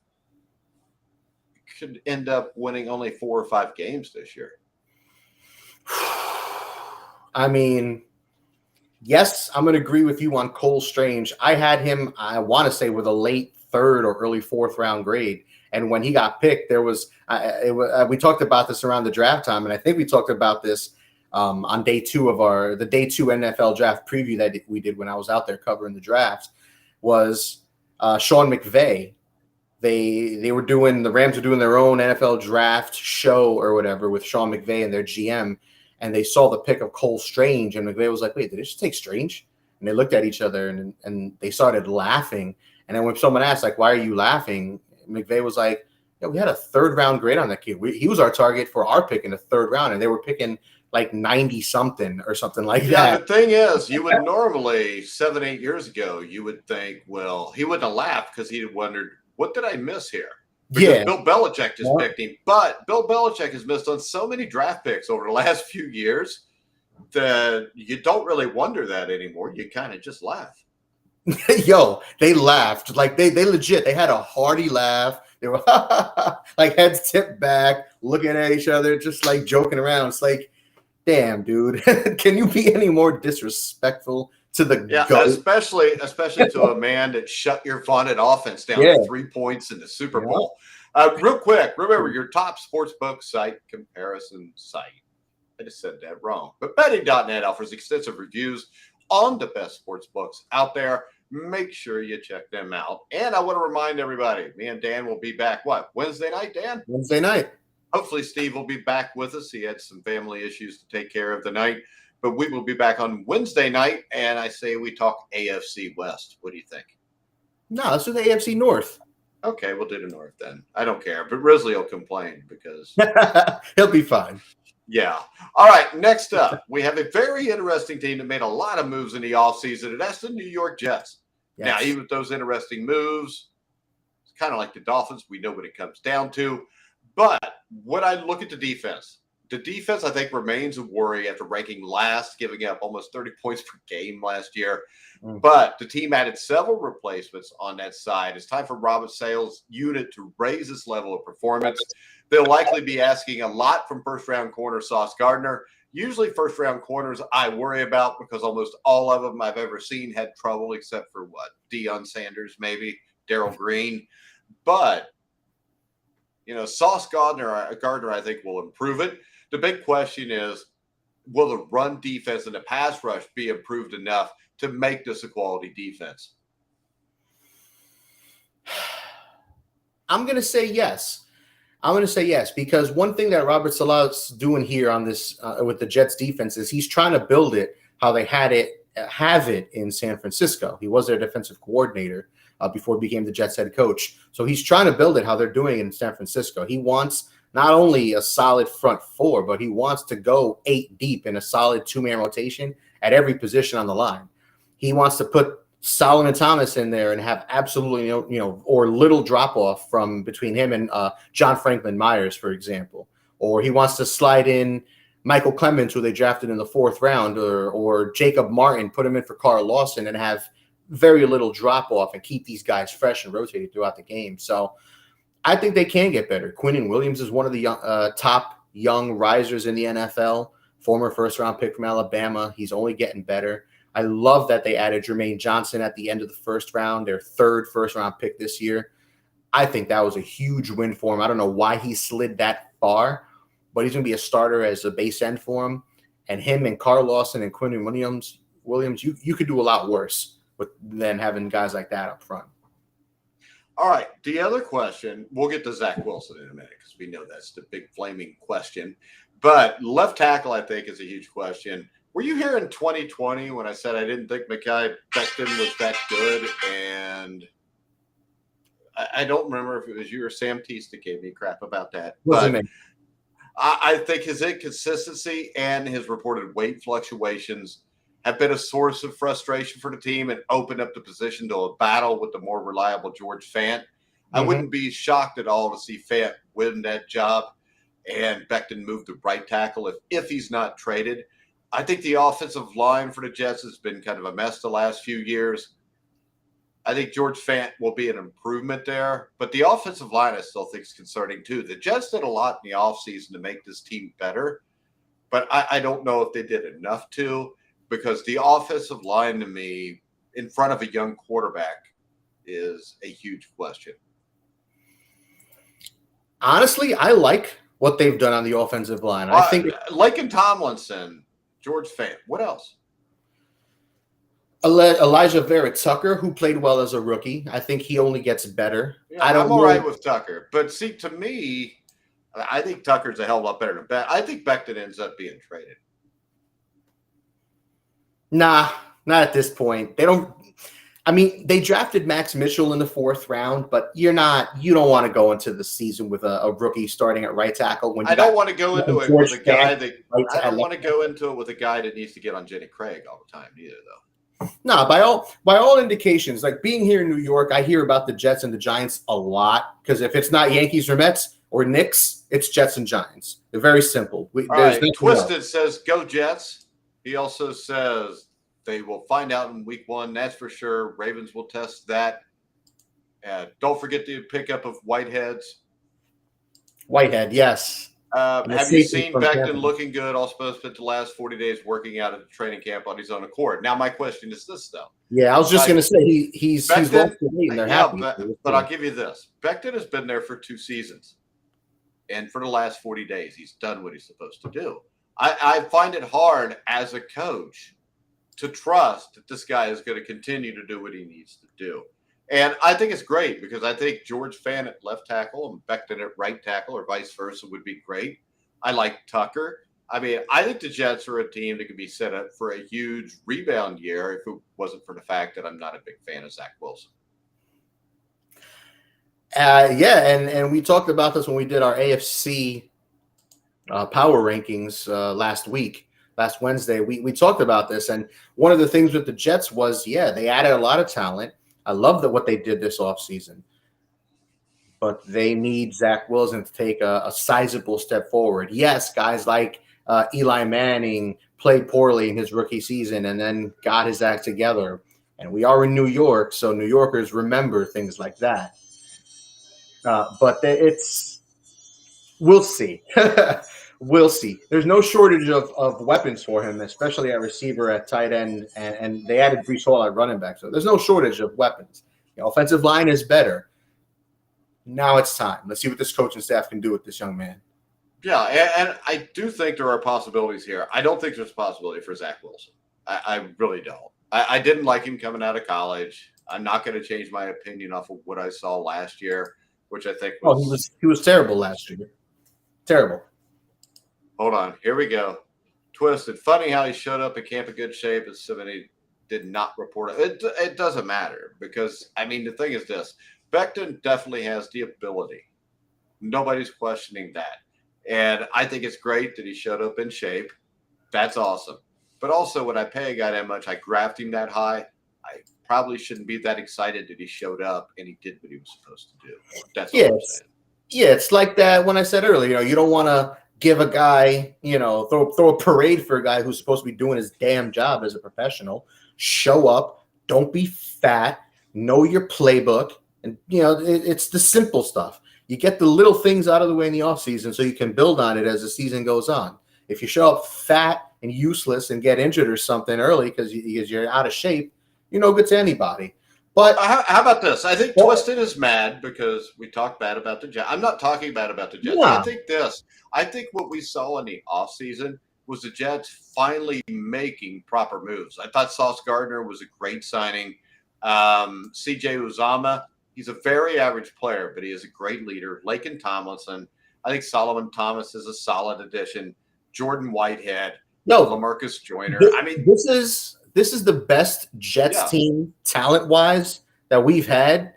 Speaker 1: could end up winning only 4 or 5 games this year.
Speaker 2: I mean, yes, I'm going to agree with you on Cole Strange. I had him, I want to say, with a late third or early fourth round grade. And when he got picked, we talked about this around the draft time. And I think we talked about this on day 2 of the day 2 NFL draft preview that we did when I was out there covering the drafts, was Sean McVay. The Rams were doing their own NFL draft show or whatever with Sean McVay and their GM, and they saw the pick of Cole Strange, and McVay was like, wait, did they just take Strange? And they looked at each other and they started laughing. And then when someone asked, like, why are you laughing? McVay was like, yeah, we had a 3rd round grade on that kid. He was our target for our pick in the 3rd round, and they were picking like 90-something or something like that.
Speaker 1: Yeah, the thing is, you would normally 7-8 years ago, you would think, well, he wouldn't have laughed because he'd have wondered, what did I miss here? Because Bill Belichick just picked him. But Bill Belichick has missed on so many draft picks over the last few years that you don't really wonder that anymore. You kind of just laugh.
Speaker 2: Yo, they laughed. Like they legit, they had a hearty laugh. They were like heads tipped back, looking at each other, just like joking around. It's like, damn, dude, can you be any more disrespectful to the GOAT?
Speaker 1: especially to a man that shut your vaunted offense down to 3 points in the Super Bowl. Real quick, remember your top sportsbook site comparison site. I just said that wrong. But betting.net offers extensive reviews on the best sports books out there. Make sure you check them out. And I want to remind everybody, me and Dan will be back, Wednesday night, Dan?
Speaker 2: Wednesday night.
Speaker 1: Hopefully Steve will be back with us. He had some family issues to take care of tonight. But we will be back on Wednesday night, and I say we talk AFC West. What do you think?
Speaker 2: No, let's do the AFC North.
Speaker 1: Okay, we'll do the North then. I don't care. But Risley will complain because
Speaker 2: he'll be fine.
Speaker 1: Yeah. All right, next up, we have a very interesting team that made a lot of moves in the offseason, and that's the New York Jets. Yes. Now, even with those interesting moves, it's kind of like the Dolphins. We know what it comes down to. But when I look at the defense, I think, remains a worry after ranking last, giving up almost 30 points per game last year. But the team added several replacements on that side. It's time for Robert Sale's unit to raise its level of performance. They'll likely be asking a lot from first-round corner Sauce Gardner. Usually first-round corners I worry about because almost all of them I've ever seen had trouble except for, Deion Sanders maybe, Darrell Green. But, Sauce Gardner, I think, will improve it. The big question is, will the run defense and the pass rush be improved enough to make this a quality defense?
Speaker 2: I'm going to say yes. I'm going to say yes, because one thing that Robert Saleh's doing here on this with the Jets defense is he's trying to build it how they have it in San Francisco. He was their defensive coordinator before he became the Jets head coach. So he's trying to build it how they're doing it in San Francisco. He wants not only a solid front four, but he wants to go 8 deep in a solid 2-man rotation at every position on the line. He wants to put Solomon Thomas in there and have absolutely or little drop off from between him and John Franklin Myers, for example. Or he wants to slide in Michael Clemens, who they drafted in the 4th round, or Jacob Martin, put him in for Carl Lawson and have very little drop off and keep these guys fresh and rotated throughout the game. So I think they can get better. Quinnen Williams is one of the top young risers in the NFL, former 1st-round pick from Alabama. He's only getting better. I love that they added Jermaine Johnson at the end of the 1st round, their 3rd first-round pick this year. I think that was a huge win for him. I don't know why he slid that far, but he's going to be a starter as a base end for him. And him and Carl Lawson and Quinnen Williams, you could do a lot worse than having guys like that up front.
Speaker 1: All right, the other question, we'll get to Zack Wilson in a minute because we know that's the big flaming question. But left tackle, I think, is a huge question. Were you here in 2020 when I said I didn't think Mekhi Becton was that good? And I don't remember if it was you or Sam Teese that gave me crap about that. But I think his inconsistency and his reported weight fluctuations have been a source of frustration for the team and opened up the position to a battle with the more reliable George Fant. I wouldn't be shocked at all to see Fant win that job and Becton move to right tackle if he's not traded. I think the offensive line for the Jets has been kind of a mess the last few years. I think George Fant will be an improvement there, but the offensive line I still think is concerning too. The Jets did a lot in the offseason to make this team better, but I don't know if they did enough to, because the offensive line to me in front of a young quarterback is a huge question.
Speaker 2: Honestly, I like what they've done on the offensive line. I think
Speaker 1: Laken Tomlinson, George Fant. What else?
Speaker 2: Elijah Vera Tucker, who played well as a rookie. I think he only gets better.
Speaker 1: Yeah, I'm all right with Tucker. But see, to me, I think Tucker's a hell of a lot better than Becton. I think Becton ends up being traded.
Speaker 2: Nah, not at this point. They drafted Max Mitchell in the 4th round, but you don't want to go into the season with a rookie starting at right tackle.
Speaker 1: I don't want to go into it with a guy that needs to get on Jenny Craig all the time either, though.
Speaker 2: No, by all indications, like being here in New York, I hear about the Jets and the Giants a lot, because if it's not Yankees or Mets or Knicks, it's Jets and Giants. They're very simple.
Speaker 1: Twisted says, go Jets. He also says they will find out in week 1. That's for sure. Ravens will test that. Don't forget the pickup of Whitehead, yes. Have you seen Becton looking good? All supposed to spend the last 40 days working out at the training camp on his own accord. Now, my question is this, though.
Speaker 2: Yeah, I was just going to say he's lost the weight and they're happy.
Speaker 1: But I'll give you this. Becton has been there for 2 seasons. And for the last 40 days, he's done what he's supposed to do. I find it hard as a coach to trust that this guy is going to continue to do what he needs to do. And I think it's great because I think George Fant at left tackle and Becton at right tackle or vice versa would be great. I like Tucker. I mean, I think the Jets are a team that could be set up for a huge rebound year if it wasn't for the fact that I'm not a big fan of Zack Wilson.
Speaker 2: And we talked about this when we did our AFC power rankings last Wednesday. We talked about this, and one of the things with the Jets was, they added a lot of talent. I love what they did this offseason, but they need Zack Wilson to take a sizable step forward. Yes, guys like Eli Manning played poorly in his rookie season and then got his act together. And we are in New York, so New Yorkers remember things like that. But we'll see. We'll see. There's no shortage of weapons for him, especially at receiver, at tight end, and they added Breece Hall at running back. So there's no shortage of weapons. The offensive line is better. Now it's time. Let's see what this coaching staff can do with this young man.
Speaker 1: Yeah, and I do think there are possibilities here. I don't think there's a possibility for Zack Wilson. I really don't. I didn't like him coming out of college. I'm not going to change my opinion off of what I saw last year. which I think
Speaker 2: Oh,
Speaker 1: was.
Speaker 2: he was terrible last year. Terrible.
Speaker 1: Hold on. Here we go. Twisted. Funny how he showed up in camp in good shape and somebody did not report it. It doesn't matter because, I mean, the thing is this. Becton definitely has the ability. Nobody's questioning that. And I think it's great that he showed up in shape. That's awesome. But also, when I pay a guy that much, I graft him that high. I probably shouldn't be that excited that he showed up and he did what he was supposed to do. That's all I'm saying.
Speaker 2: Yeah, it's like that when I said earlier, you don't want to give a guy, throw a parade for a guy who's supposed to be doing his damn job as a professional. Show up, don't be fat, know your playbook, and it's the simple stuff. You get the little things out of the way in the offseason so you can build on it as the season goes on. If you show up fat and useless and get injured or something early because you're out of shape, you're no good to anybody. But
Speaker 1: how about this? I think Twisted is mad because we talked bad about the Jets. I'm not talking bad about the Jets.
Speaker 2: Yeah.
Speaker 1: I think what we saw in the offseason was the Jets finally making proper moves. I thought Sauce Gardner was a great signing. CJ Uzama, he's a very average player, but he is a great leader. Laken Tomlinson, I think Solomon Thomas is a solid addition. Jordan Whitehead, LaMarcus Joyner.
Speaker 2: This is the best Jets team talent-wise that we've had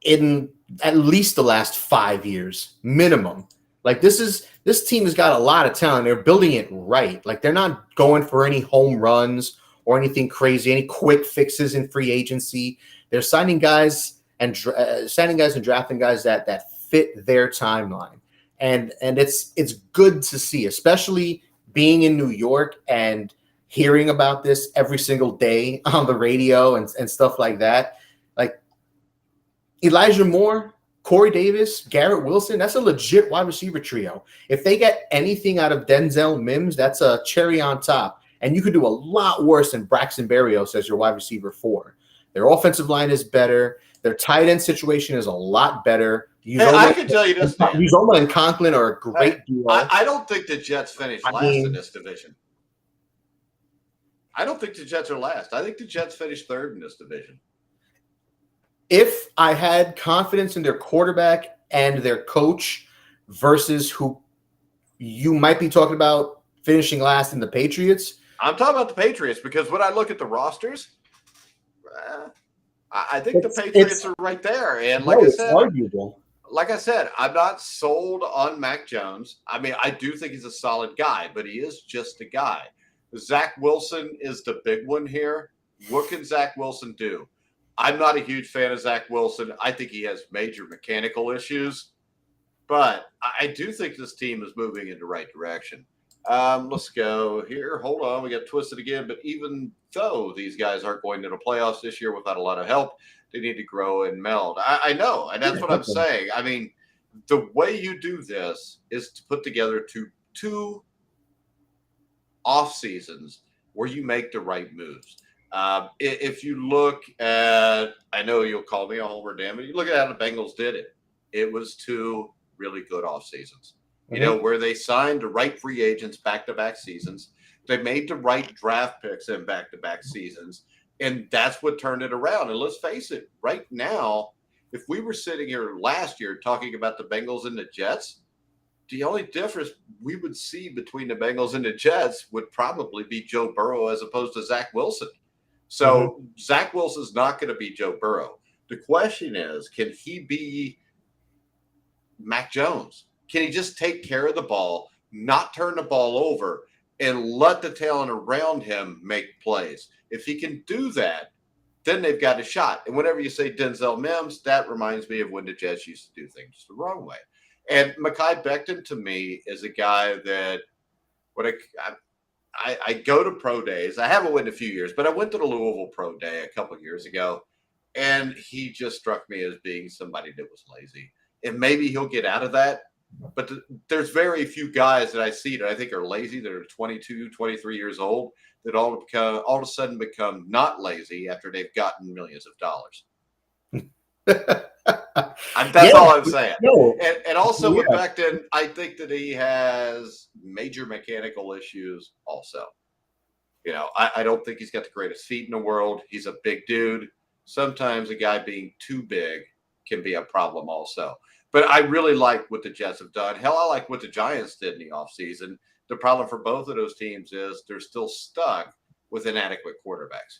Speaker 2: in at least the last 5 years, minimum. Like this team has got a lot of talent. They're building it right. Like they're not going for any home runs or anything crazy, any quick fixes in free agency. They're signing guys and drafting guys that fit their timeline. And it's good to see, especially being in New York and hearing about this every single day on the radio and stuff like that. Like Elijah Moore, Corey Davis, Garrett Wilson, that's a legit wide receiver trio. If they get anything out of Denzel Mims, that's a cherry on top. And you could do a lot worse than Braxton Berrios as your wide receiver 4. Their offensive line is better. Their tight end situation is a lot better.
Speaker 1: I can tell you this, Dan.
Speaker 2: Uzoma and Conklin are a great duo.
Speaker 1: I don't think the Jets finished last in this division. I don't think the Jets are last. I think the Jets finished third in this division.
Speaker 2: If I had confidence in their quarterback and their coach versus who you might be talking about finishing last in the Patriots.
Speaker 1: I'm talking about the Patriots because when I look at the rosters, I think the Patriots are right there. And
Speaker 2: it's arguable.
Speaker 1: Like I said, I'm not sold on Mac Jones. I mean, I do think he's a solid guy, but he is just a guy. Zack Wilson is the big one here. What can Zack Wilson do? I'm not a huge fan of Zack Wilson. I think he has major mechanical issues, but I do think this team is moving in the right direction. Let's go here. Hold on. We got twisted again. But even though these guys aren't going to the playoffs this year without a lot of help, they need to grow and meld. I know. And that's what I'm saying. I mean, the way you do this is to put together two off seasons where you make the right moves. If you look at, I know you'll call me a homer, Dan, but you look at how the Bengals did it. It was 2 really good off seasons. You know, where they signed the right free agents back-to-back seasons. They made the right draft picks in back-to-back seasons. And that's what turned it around. And let's face it, right now, if we were sitting here last year talking about the Bengals and the Jets, the only difference we would see between the Bengals and the Jets would probably be Joe Burrow as opposed to Zack Wilson. So Zack Wilson's not going to be Joe Burrow. The question is, can he be Mac Jones? Can he just take care of the ball, not turn the ball over, and let the talent around him make plays? If he can do that, then they've got a shot. And whenever you say Denzel Mims, that reminds me of when the Jets used to do things the wrong way. And Mekhi Becton, to me, is a guy that I go to pro days. I haven't went in a few years, but I went to the Louisville Pro Day a couple of years ago, and he just struck me as being somebody that was lazy. And maybe he'll get out of that. But there's very few guys that I see that I think are lazy, that are 22, 23 years old, that all of a sudden become not lazy after they've gotten millions of dollars. That's all I'm saying. No. And also with Becton, I think that he has major mechanical issues also. You know, I don't think he's got the greatest feet in the world. He's a big dude. Sometimes a guy being too big can be a problem also. But I really like what the Jets have done. Hell, I like what the Giants did in the offseason. The problem for both of those teams is they're still stuck with inadequate quarterbacks.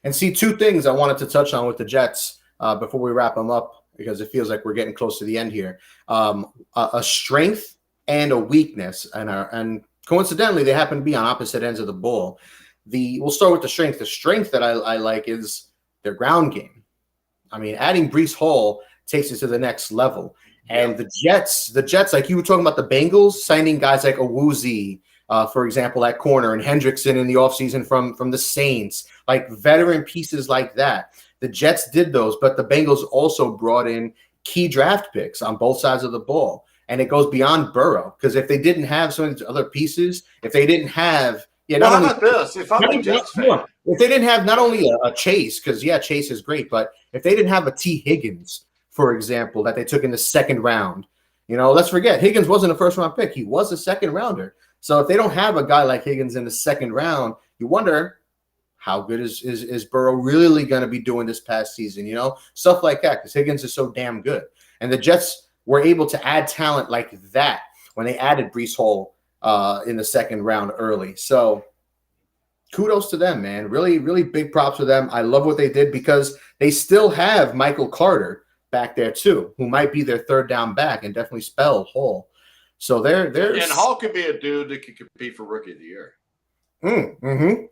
Speaker 2: And see, two things I wanted to touch on with the Jets before we wrap them up, because it feels like we're getting close to the end here. A strength and a weakness, and coincidentally, they happen to be on opposite ends of the ball. We'll start with the strength. The strength that I like is their ground game. I mean, adding Breece Hall takes it to the next level. And the Jets, like you were talking about the Bengals, signing guys like Awuzie, for example, at corner, and Hendrickson in the offseason from the Saints, like veteran pieces like that. The Jets did those, but the Bengals also brought in key draft picks on both sides of the ball. And it goes beyond Burrow, because if they didn't have some of these other pieces, if they didn't have
Speaker 1: how about this? If I'm a Jets fan,
Speaker 2: if they didn't have not only a Chase, because Chase is great, but if they didn't have a T. Higgins, for example, that they took in the second round, let's forget Higgins wasn't a first round pick; he was a second rounder. So if they don't have a guy like Higgins in the second round, you wonder how good is Burrow really going to be doing this past season? Stuff like that, because Higgins is so damn good, and the Jets were able to add talent like that when they added Breece Hall in the second round early. So kudos to them, man. Really, really big props to them. I love what they did, because they still have Michael Carter back there too, who might be their third down back and definitely spell Hall. So there's
Speaker 1: and Hall could be a dude that could compete for Rookie of the Year.
Speaker 2: Mm-hmm.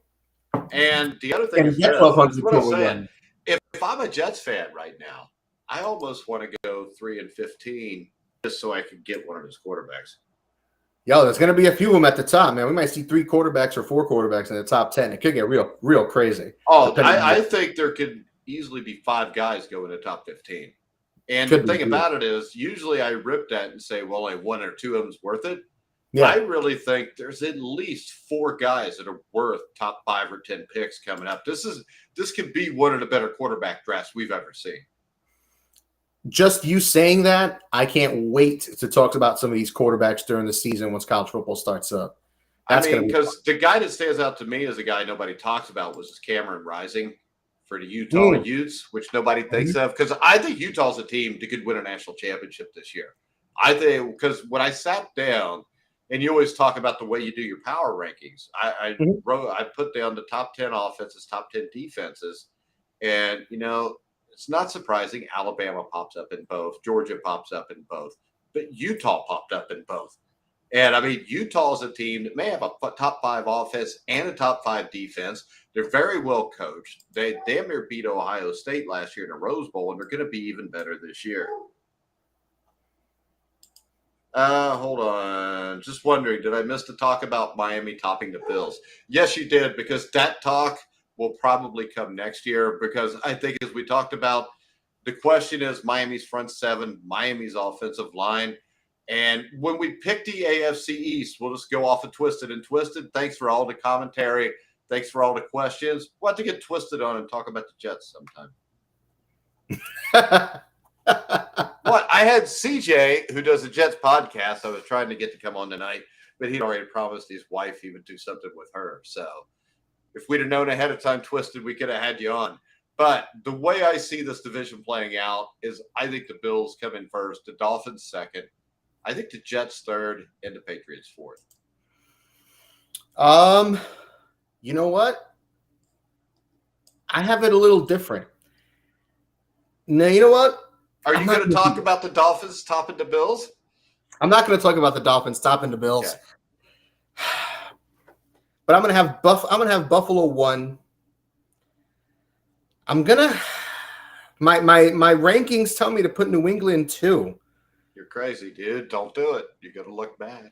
Speaker 1: And the other thing is what I'm saying. If I'm a Jets fan right now, I almost want to go 3-15 just so I can get one of his quarterbacks.
Speaker 2: Yo, there's going to be a few of them at the top, man. We might see 3 quarterbacks or 4 quarterbacks in the top 10. It could get real crazy.
Speaker 1: Oh, I think there could easily be 5 guys go in the top 15. And the thing about it is, usually I rip that and say, well, only 1 or 2 of them's worth it. Yeah. I really think there's at least 4 guys that are worth top 5 or 10 picks coming up. This could be one of the better quarterback drafts we've ever seen.
Speaker 2: Just you saying that, I can't wait to talk about some of these quarterbacks during the season once college football starts up.
Speaker 1: Because the guy that stands out to me as a guy nobody talks about was Cameron Rising for the Utah Utes, which nobody thinks of. Because I think Utah's a team that could win a national championship this year. I think, because when I sat down, and you always talk about the way you do your power rankings, I put down the top 10 offenses, top 10 defenses, and it's not surprising Alabama pops up in both, Georgia pops up in both, but Utah popped up in both. And Utah is a team that may have a top 5 offense and a top 5 defense. They're very well coached. They damn near beat Ohio State last year in a Rose Bowl, and they're going to be even better this year. Hold on. Just wondering, did I miss the talk about Miami topping the Bills? Yes, you did, because that talk will probably come next year, because I think, as we talked about, the question is Miami's front 7, Miami's offensive line. And when we pick the AFC East, we'll just go off of Twisted and Twisted. Thanks for all the commentary. Thanks for all the questions. We'll have to get twisted on and talk about the Jets sometime. What? I had CJ, who does the Jets podcast, I was trying to get to come on tonight, but he'd already promised his wife he would do something with her. So if we'd have known ahead of time, Twisted, we could have had you on. But the way I see this division playing out is I think the Bills come in first, the Dolphins second, I think the Jets third, and the Patriots fourth.
Speaker 2: You know what? I have it a little different. No, you know what?
Speaker 1: Are you going to talk about the Dolphins topping the Bills?
Speaker 2: I'm not going to talk about the Dolphins topping the Bills. Okay. But I'm going to have Buffalo 1. I'm going to my rankings tell me to put New England 2.
Speaker 1: You're crazy, dude. Don't do it. You're going to look bad.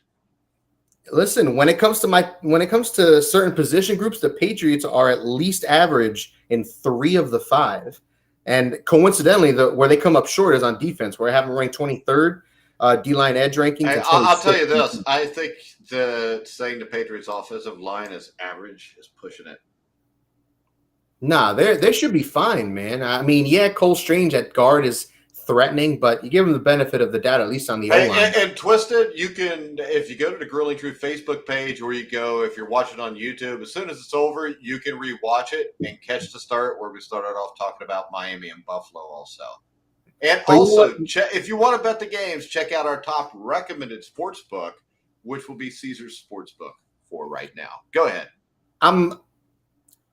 Speaker 2: Listen, when it comes to certain position groups, the Patriots are at least average in 3 of the 5. And coincidentally, where they come up short is on defense, where I have them ranked 23rd, D-line edge rankings.
Speaker 1: Hey, I'll tell you this. I think saying the Patriots offensive line is average is pushing it.
Speaker 2: Nah, they should be fine, man. I mean, yeah, Cole Strange at guard is threatening, but you give them the benefit of the doubt, at least on the O-line.
Speaker 1: And Twisted, you can, if you go to the Grilling Truth Facebook page, or you go, if you're watching on YouTube, as soon as it's over, you can rewatch it and catch the start where we started off talking about Miami and Buffalo also. And
Speaker 2: But you know
Speaker 1: also,
Speaker 2: what?
Speaker 1: if you want to bet the games, check out our top recommended sports book, which will be Caesar's Sportsbook for right now. Go ahead.
Speaker 2: I'm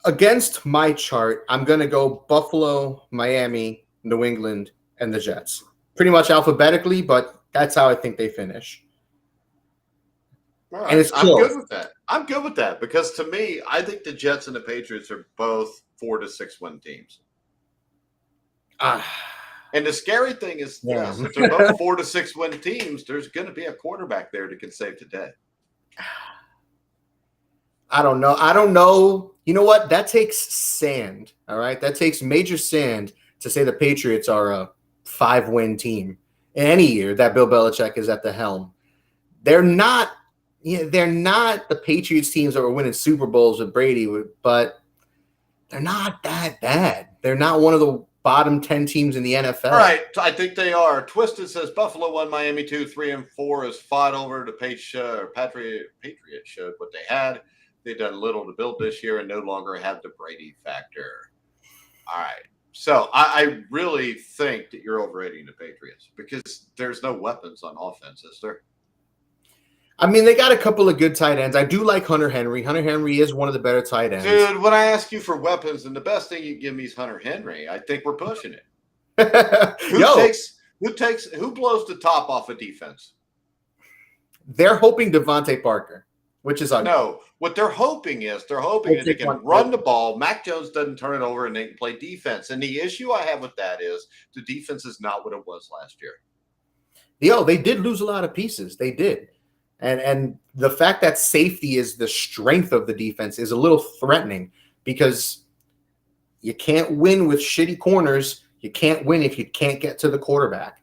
Speaker 2: against my chart. I'm going to go Buffalo, Miami, New England, and the Jets. Pretty much alphabetically, but that's how I think they finish.
Speaker 1: All
Speaker 2: And
Speaker 1: right.
Speaker 2: it's
Speaker 1: I'm
Speaker 2: close.
Speaker 1: good with that. I'm good with that because to me, I think the Jets and the Patriots are both 4 to 6 win teams. And the scary thing is this: if they're both 4 to 6 win teams, there's going to be a quarterback there that can save the day.
Speaker 2: I don't know. You know what? That takes sand. All right. That takes major sand to say the Patriots are a 5-win team in any year that Bill Belichick is at the helm. They're not the Patriots teams that were winning Super Bowls with Brady, but they're not that bad. They're not one of the bottom 10 teams in the NFL.
Speaker 1: All right, I think they are. Twisted says Buffalo 1, Miami 2, 3, and 4 is fought over. The Patriots showed what they had. They've done little to build this year and no longer have the Brady factor. All right. So I really think that you're overrating the Patriots because there's no weapons on offense, is there?
Speaker 2: I mean, they got a couple of good tight ends. I do like Hunter Henry. Hunter Henry is one of the better tight ends.
Speaker 1: Dude, when I ask you for weapons, and the best thing you give me is Hunter Henry, I think we're pushing it. Who blows the top off of defense?
Speaker 2: They're hoping Devontae Parker, which is ugly.
Speaker 1: No, what they're hoping that they can run the ball. Mac Jones doesn't turn it over and they can play defense. And the issue I have with that is the defense is not what it was last year.
Speaker 2: They did lose a lot of pieces. They did. And the fact that safety is the strength of the defense is a little threatening because you can't win with shitty corners. You can't win if you can't get to the quarterback.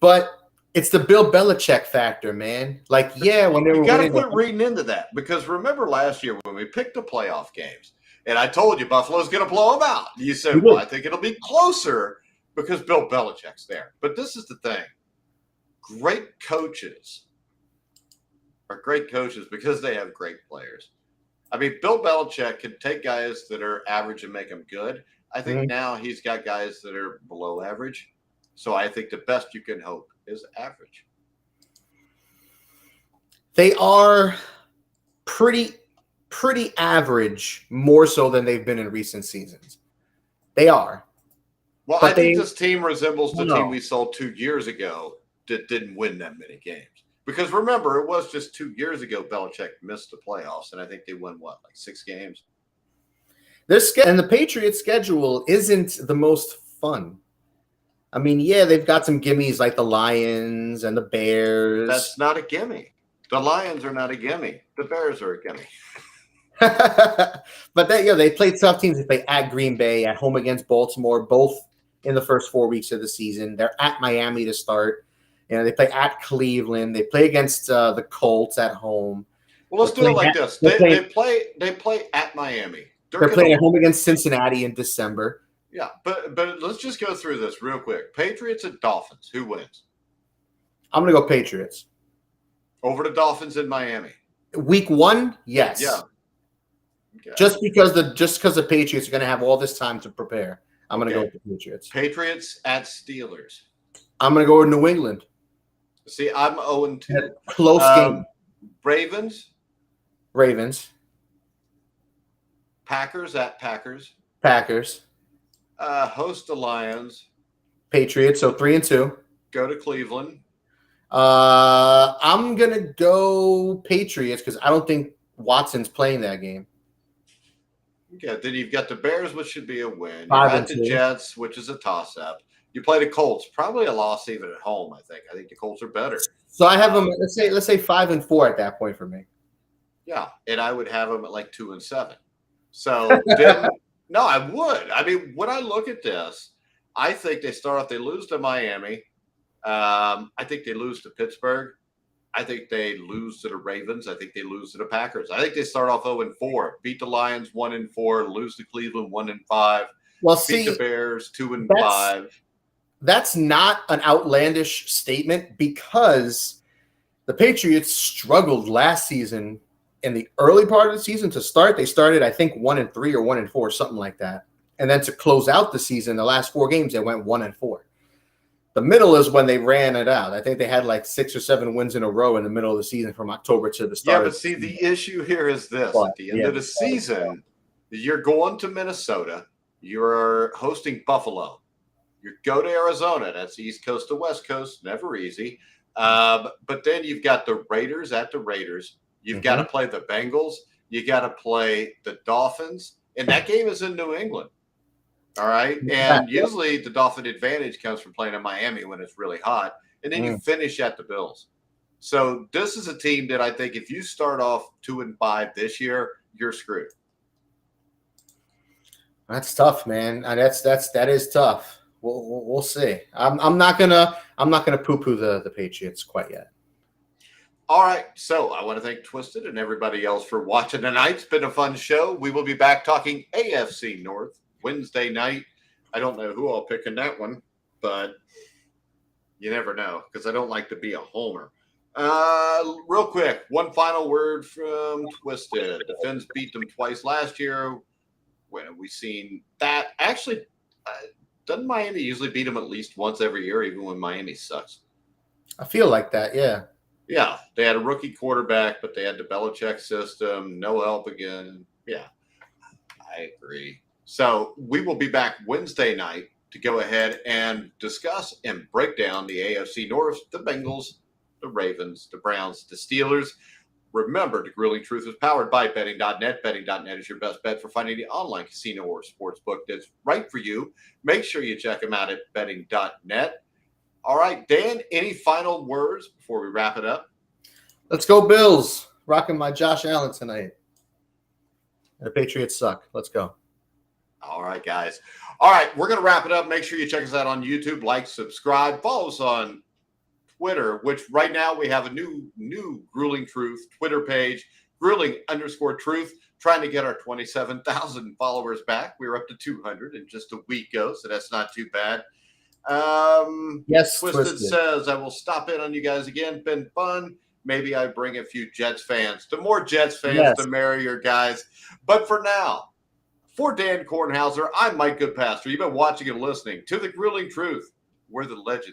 Speaker 2: But it's the Bill Belichick factor, man. Like, yeah, when they were
Speaker 1: winning. You got to quit reading into that because remember last year when we picked the playoff games and I told you Buffalo's going to blow them out. You said, well, I think it'll be closer because Bill Belichick's there. But this is the thing. Great coaches are great coaches because they have great players. I mean, Bill Belichick can take guys that are average and make them good. I think now he's got guys that are below average. So I think the best you can hope is average.
Speaker 2: They are pretty average, more so than they've been in recent seasons. They are.
Speaker 1: Well, I think this team resembles the team we saw 2 years ago that didn't win that many games. Because remember, it was just 2 years ago Belichick missed the playoffs, and I think they won, 6 games?
Speaker 2: And the Patriots' schedule isn't the most fun. I mean, yeah, they've got some gimmies like the Lions and the Bears.
Speaker 1: That's not a gimme. The Lions are not a gimme. The Bears are a gimme.
Speaker 2: But they played tough teams. They play at Green Bay, at home against Baltimore, both in the first 4 weeks of the season. They're at Miami to start. They play at Cleveland. They play against the Colts at home.
Speaker 1: Well, let's do it like this. They play at Miami.
Speaker 2: They're playing at home against Cincinnati in December.
Speaker 1: Yeah, but let's just go through this real quick. Patriots and Dolphins. Who wins?
Speaker 2: I'm going to go Patriots.
Speaker 1: Over the Dolphins in Miami.
Speaker 2: Week 1, yes.
Speaker 1: Yeah. Okay.
Speaker 2: Just because the Patriots are going to have all this time to prepare. I'm going to go with the Patriots.
Speaker 1: Patriots at Steelers.
Speaker 2: I'm going to go with New England.
Speaker 1: See, I'm 0-2.
Speaker 2: Close game.
Speaker 1: Ravens. Packers at Packers. Host the Lions.
Speaker 2: Patriots, so 3-2.
Speaker 1: Go to Cleveland.
Speaker 2: I'm going to go Patriots because I don't think Watson's playing that game.
Speaker 1: Okay, then you've got the Bears, which should be a win. You got the Jets, which is a toss-up. You play the Colts, probably a loss even at home. I think the Colts are better.
Speaker 2: So I have them. Let's say 5-4 at that point for me.
Speaker 1: Yeah, and I would have them at 2-7. So then, no, I would. I mean, when I look at this, I think they start off. They lose to Miami. I think they lose to Pittsburgh. I think they lose to the Ravens. I think they lose to the Packers. I think they start off 0-4, beat the Lions 1-4, lose to Cleveland 1-5.
Speaker 2: Well,
Speaker 1: beat the Bears 2-5.
Speaker 2: That's not an outlandish statement because the Patriots struggled last season in the early part of the season to start. They started, I think, 1-3 or 1-4, something like that. And then to close out the season, the last 4 games, they went 1-4. The middle is when they ran it out. I think they had like 6 or 7 wins in a row in the middle of the season from October to the start.
Speaker 1: Yeah, but see, the issue here is this: at the end of the season, you're going to Minnesota, you're hosting Buffalo, you go to Arizona. That's East Coast to West Coast, never easy. But then you've got the Raiders at the Raiders. You've got to play the Bengals. You got to play the Dolphins, and that game is in New England. All right. And usually the Dolphin advantage comes from playing in Miami when it's really hot. And then you finish at the Bills. So this is a team that I think if you start off 2-5 this year, you're screwed.
Speaker 2: That's tough, man. That is tough. We'll see. I'm not gonna poo-poo the Patriots quite yet.
Speaker 1: All right. So I want to thank Twisted and everybody else for watching tonight. It's been a fun show. We will be back talking AFC North Wednesday night. I don't know who I'll pick in that one, but you never know because I don't like to be a homer. Real quick, one final word from Twisted. The Fins beat them twice last year. When have we seen that? Actually, doesn't Miami usually beat them at least once every year, even when Miami sucks?
Speaker 2: I feel like that, yeah.
Speaker 1: Yeah, they had a rookie quarterback, but they had the Belichick system. No help again. Yeah, I agree. So we will be back Wednesday night to go ahead and discuss and break down the AFC North, the Bengals, the Ravens, the Browns, the Steelers. Remember, the Grueling Truth is powered by betting.net. Betting.net is your best bet for finding the online casino or sportsbook that's right for you. Make sure you check them out at betting.net. All right, Dan, any final words before we wrap it up?
Speaker 2: Let's go Bills. Rocking my Josh Allen tonight. The Patriots suck. Let's go.
Speaker 1: All right, guys. All right, we're going to wrap it up. Make sure you check us out on YouTube, like, subscribe, follow us on Twitter, which right now we have a new Grueling Truth Twitter page, Grueling_Truth, trying to get our 27,000 followers back. We were up to 200 in just a week ago, so that's not too bad.
Speaker 2: Yes,
Speaker 1: Twisted says, I will stop in on you guys again. Been fun. Maybe I bring a few Jets fans. The more Jets fans, the merrier, guys. But for now, for Dan Kornhauser, I'm Mike Goodpaster. You've been watching and listening to The Grueling Truth, where the legend